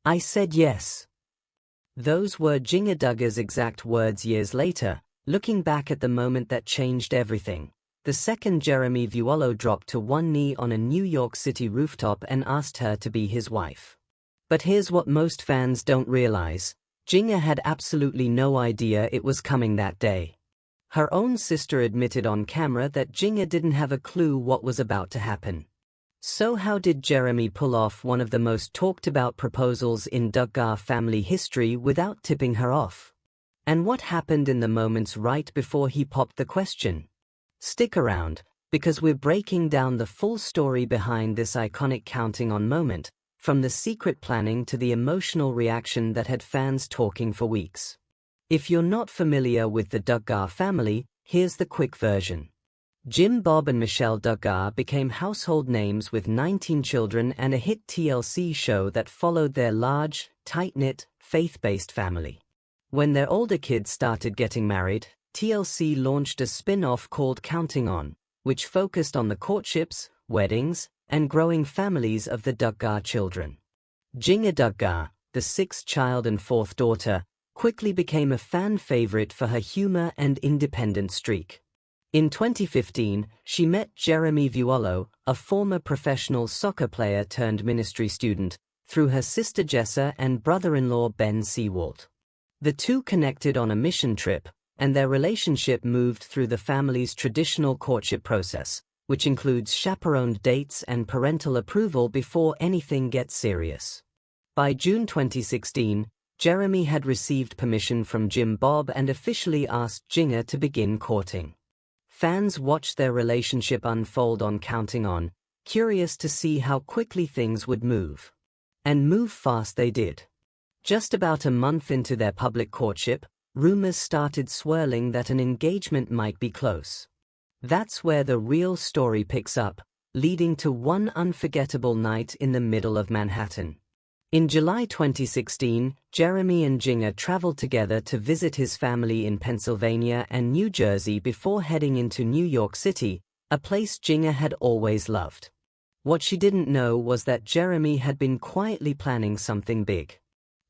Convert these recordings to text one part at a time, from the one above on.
I said yes. Those were Jinger Duggar's exact words years later, looking back at the moment that changed everything. The second Jeremy Vuolo dropped to one knee on a New York City rooftop and asked her to be his wife. But here's what most fans don't realize. Jinger had absolutely no idea it was coming that day. Her own sister admitted on camera that Jinger didn't have a clue what was about to happen. So how did Jeremy pull off one of the most talked about proposals in Duggar family history without tipping her off? And what happened in the moments right before he popped the question? Stick around, because we're breaking down the full story behind this iconic counting on moment, from the secret planning to the emotional reaction that had fans talking for weeks. If you're not familiar with the Duggar family, here's the quick version. Jim Bob and Michelle Duggar became household names with 19 children and a hit TLC show that followed their large, tight-knit, faith-based family. When their older kids started getting married, TLC launched a spin-off called Counting On, which focused on the courtships, weddings, and growing families of the Duggar children. Jinger Duggar, the sixth child and fourth daughter, quickly became a fan favorite for her humor and independent streak. In 2015, she met Jeremy Vuolo, a former professional soccer player turned ministry student, through her sister Jessa and brother-in-law Ben Seawalt. The two connected on a mission trip, and their relationship moved through the family's traditional courtship process, which includes chaperoned dates and parental approval before anything gets serious. By June 2016, Jeremy had received permission from Jim Bob and officially asked Jinger to begin courting. Fans watched their relationship unfold on Counting On, curious to see how quickly things would move. And move fast they did. Just about a month into their public courtship, rumors started swirling that an engagement might be close. That's where the real story picks up, leading to one unforgettable night in the middle of Manhattan. In July 2016, Jeremy and Jinger traveled together to visit his family in Pennsylvania and New Jersey before heading into New York City, a place Jinger had always loved. What she didn't know was that Jeremy had been quietly planning something big.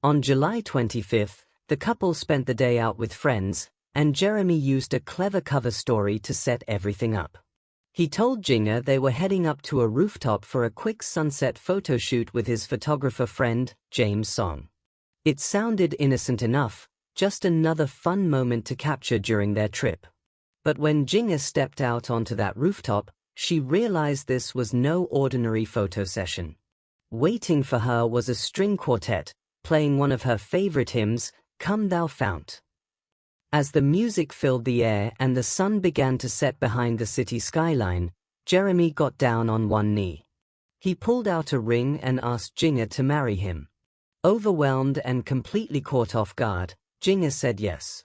On July 25th, the couple spent the day out with friends, and Jeremy used a clever cover story to set everything up. He told Jinger they were heading up to a rooftop for a quick sunset photo shoot with his photographer friend, James Song. It sounded innocent enough, just another fun moment to capture during their trip. But when Jinger stepped out onto that rooftop, she realized this was no ordinary photo session. Waiting for her was a string quartet, playing one of her favorite hymns, Come Thou Fount. As the music filled the air and the sun began to set behind the city skyline, Jeremy got down on one knee. He pulled out a ring and asked Jinger to marry him. Overwhelmed and completely caught off guard, Jinger said yes.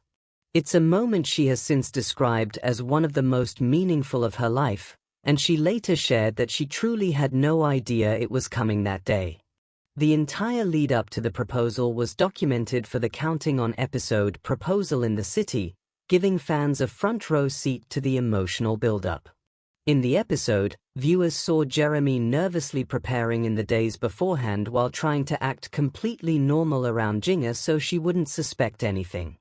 It's a moment she has since described as one of the most meaningful of her life, and she later shared that she truly had no idea it was coming that day. The entire lead-up to the proposal was documented for the Counting On episode Proposal in the City, giving fans a front-row seat to the emotional build-up. In the episode, viewers saw Jeremy nervously preparing in the days beforehand while trying to act completely normal around Jinger so she wouldn't suspect anything.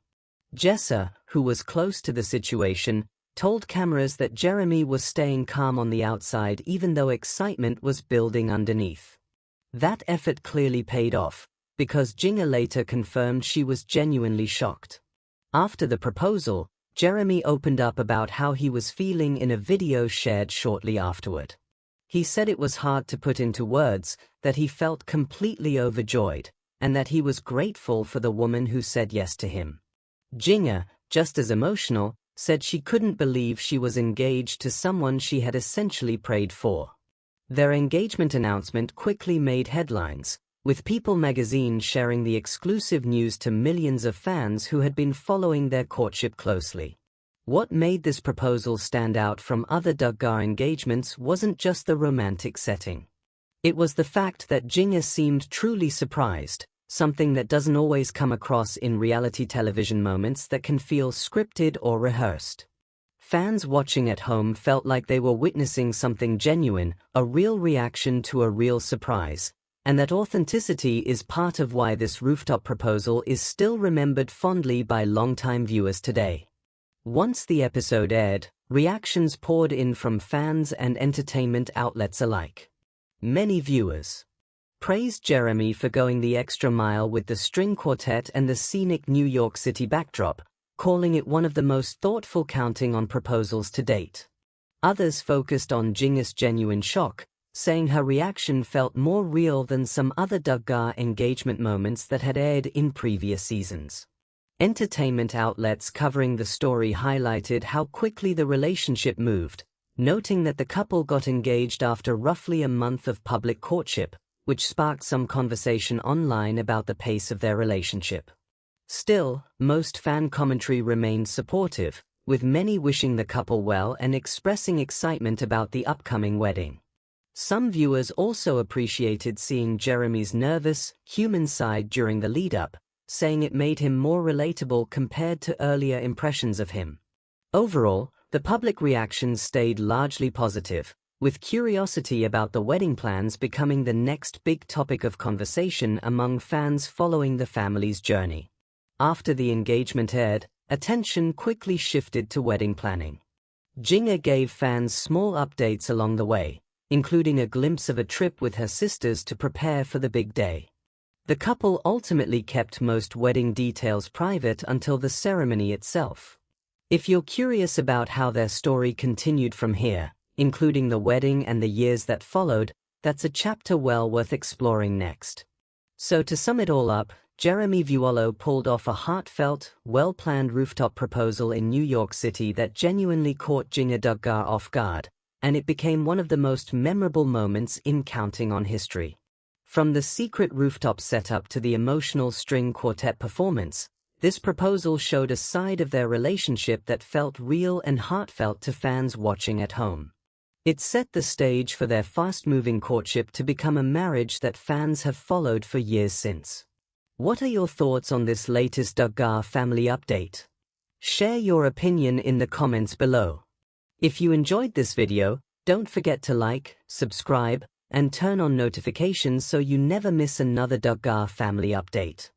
Jessa, who was close to the situation, told cameras that Jeremy was staying calm on the outside even though excitement was building underneath. That effort clearly paid off, because Jinger later confirmed she was genuinely shocked. After the proposal, Jeremy opened up about how he was feeling in a video shared shortly afterward. He said it was hard to put into words, that he felt completely overjoyed, and that he was grateful for the woman who said yes to him. Jinger, just as emotional, said she couldn't believe she was engaged to someone she had essentially prayed for. Their engagement announcement quickly made headlines, with People magazine sharing the exclusive news to millions of fans who had been following their courtship closely. What made this proposal stand out from other Duggar engagements wasn't just the romantic setting. It was the fact that Jinger seemed truly surprised, something that doesn't always come across in reality television moments that can feel scripted or rehearsed. Fans watching at home felt like they were witnessing something genuine, a real reaction to a real surprise, And that authenticity is part of why this rooftop proposal is still remembered fondly by longtime viewers today. Once the episode aired, reactions poured in from fans and entertainment outlets alike. Many viewers praised Jeremy for going the extra mile with the string quartet and the scenic New York City backdrop, calling it one of the most thoughtful counting on proposals to date. Others focused on Jinger's genuine shock, saying her reaction felt more real than some other Duggar engagement moments that had aired in previous seasons. Entertainment outlets covering the story highlighted how quickly the relationship moved, noting that the couple got engaged after roughly a month of public courtship, which sparked some conversation online about the pace of their relationship. Still, most fan commentary remained supportive, with many wishing the couple well and expressing excitement about the upcoming wedding. Some viewers also appreciated seeing Jeremy's nervous, human side during the lead-up, saying it made him more relatable compared to earlier impressions of him. Overall, the public reactions stayed largely positive, with curiosity about the wedding plans becoming the next big topic of conversation among fans following the family's journey. After the engagement aired, attention quickly shifted to wedding planning. Jinger gave fans small updates along the way, including a glimpse of a trip with her sisters to prepare for the big day. The couple ultimately kept most wedding details private until the ceremony itself. If you're curious about how their story continued from here, including the wedding and the years that followed, that's a chapter well worth exploring next. So to sum it all up, Jeremy Vuolo pulled off a heartfelt, well-planned rooftop proposal in New York City that genuinely caught Jinger Duggar off guard, and it became one of the most memorable moments in Counting on history. From the secret rooftop setup to the emotional string quartet performance, this proposal showed a side of their relationship that felt real and heartfelt to fans watching at home. It set the stage for their fast-moving courtship to become a marriage that fans have followed for years since. What are your thoughts on this latest Duggar family update? Share your opinion in the comments below. If you enjoyed this video, don't forget to like, subscribe, and turn on notifications so you never miss another Duggar family update.